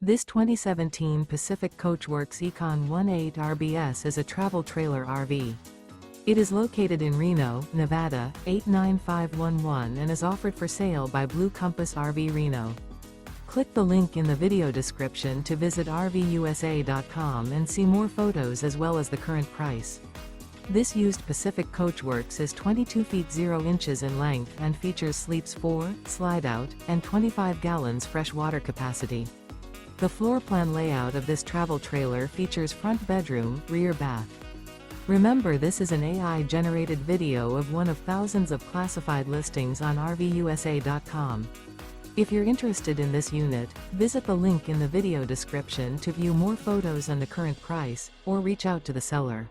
This 2017 Pacific Coachworks Econ 1.8 RBS is a travel trailer RV. It is located in Reno, Nevada, 89511 and is offered for sale by Blue Compass RV Reno. Click the link in the video description to visit RVUSA.com and see more photos as well as the current price. This used Pacific Coachworks is 22 feet 0 inches in length and features sleeps 4, slide-out, and 25 gallons fresh water capacity. The floor plan layout of this travel trailer features front bedroom, rear bath. Remember, this is an AI-generated video of one of thousands of classified listings on RVUSA.com. If you're interested in this unit, visit the link in the video description to view more photos and the current price, or reach out to the seller.